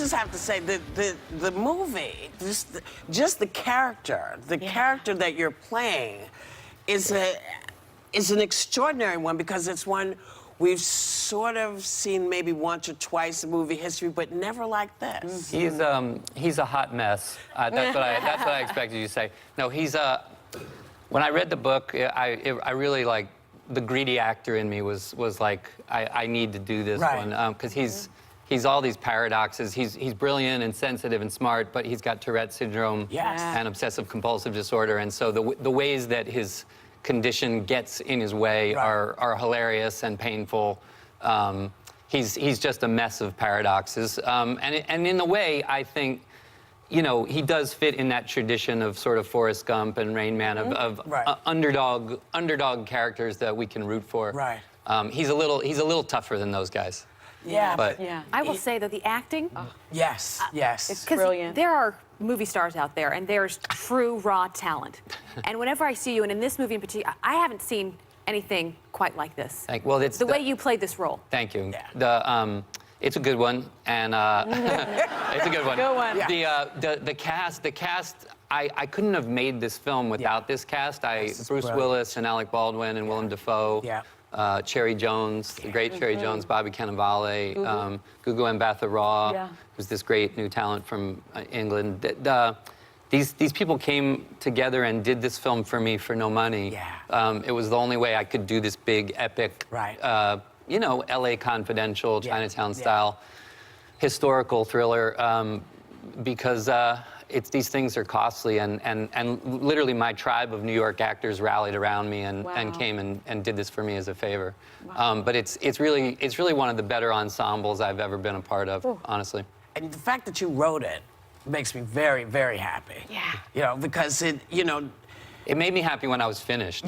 just have to say the movie, just the character, character that you're playing, is an extraordinary one because it's one we've sort of seen maybe once or twice in movie history, but never like this. He's a hot mess. That's what I expected you to say. No, when I read the book, I really like the greedy actor in me was like I need to do this one because he's all these paradoxes. He's brilliant and sensitive and smart, but he's got Tourette syndrome and obsessive compulsive disorder, and so the ways that his condition gets in his way are hilarious and painful. He's just a mess of paradoxes, and in a way, I think, you know, he does fit in that tradition of sort of Forrest Gump and Rain Man of underdog characters that we can root for. He's a little tougher than those guys. But I will say that the acting. Yes. It's brilliant. There are movie stars out there, and there's true raw talent. And whenever I see you, and in this movie in particular, I haven't seen anything quite like this. Well, it's the way you played this role. Thank you. It's a good one, and it's a good one. Good one. The cast. I couldn't have made this film without this cast. Bruce Willis and Alec Baldwin and Willem Dafoe. Cherry Jones, the great Cherry Jones, Bobby Cannavale, Gugu Mbatha-Raw, who's this great new talent from England. These people came together and did this film for me for no money. It was the only way I could do this big, epic, you know, L.A. Confidential, Chinatown-style historical thriller, because these things are costly, and literally my tribe of New York actors rallied around me and came and did this for me as a favor. But it's really one of the better ensembles I've ever been a part of, honestly. And the fact that you wrote it makes me very, very happy. You know, because it made me happy when I was finished.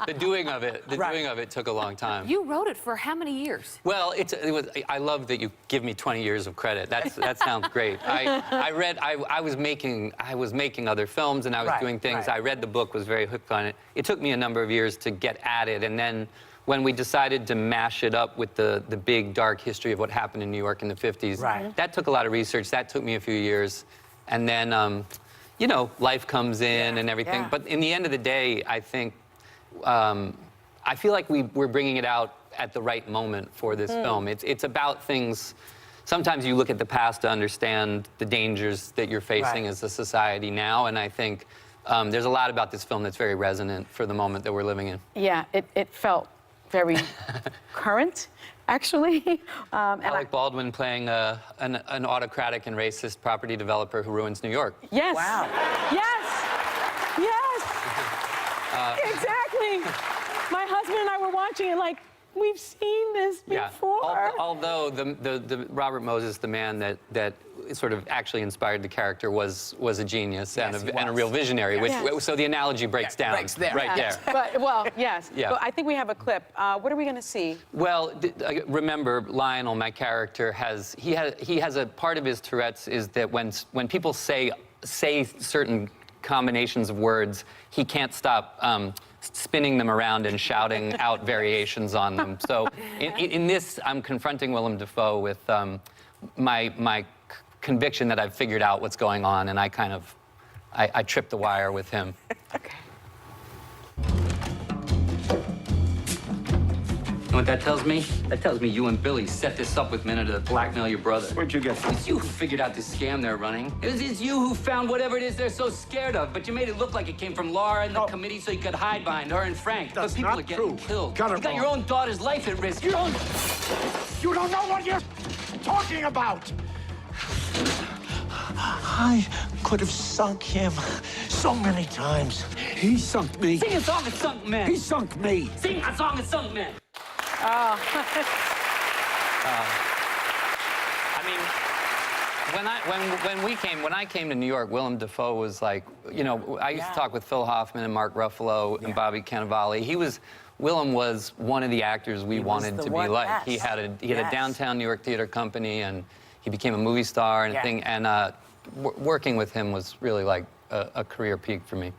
The doing of it took a long time. You wrote it for how many years? Well, I love that you give me 20 years of credit. That sounds great. I was making other films and I was doing things. I read the book, was very hooked on it. It took me a number of years to get at it, and then when we decided to mash it up with the big dark history of what happened in New York in the 50s, that took a lot of research. That took me a few years, and then you know, life comes in and everything. But in the end of the day, I think, I feel like we're bringing it out at the right moment for this film. It's about things. Sometimes you look at the past to understand the dangers that you're facing as a society now, and I think there's a lot about this film that's very resonant for the moment that we're living in. Yeah, it felt very current, actually. Alec Baldwin playing an autocratic and racist property developer who ruins New York. Yes. Wow. Yes. Yes. Exactly. My husband and I were watching it like, we've seen this before. Although the Robert Moses, the man that sort of actually inspired the character, was a genius and a real visionary. So the analogy breaks down right there. But But I think we have a clip. What are we going to see? Well, remember, Lionel, my character, has a part of his Tourette's is that when people say certain combinations of words, he can't stop spinning them around and shouting out variations on them. So in this, I'm confronting Willem Dafoe with my conviction that I've figured out what's going on, and I tripped the wire with him. Okay. You know what that tells me? That tells me you and Billy set this up with Minna to blackmail your brother. Where'd you get from? It's you who figured out this scam they're running. It's you who found whatever it is they're so scared of, but you made it look like it came from Laura and the committee so you could hide behind her and Frank. That's but people not are getting true. killed. Got it You got wrong. your own daughter's life at risk. You don't know what you're talking about. I could have sunk him so many times. He sunk me. Sing a song of sunk men. He sunk me. Sing a song of sunk men. I mean, when I came to New York, Willem Dafoe was like, you know, I used to talk with Phil Hoffman and Mark Ruffalo and Bobby Cannavale. Willem was one of the actors we wanted to be like. He had a downtown New York theater company, and he became a movie star and a thing. And working with him was really like a career peak for me.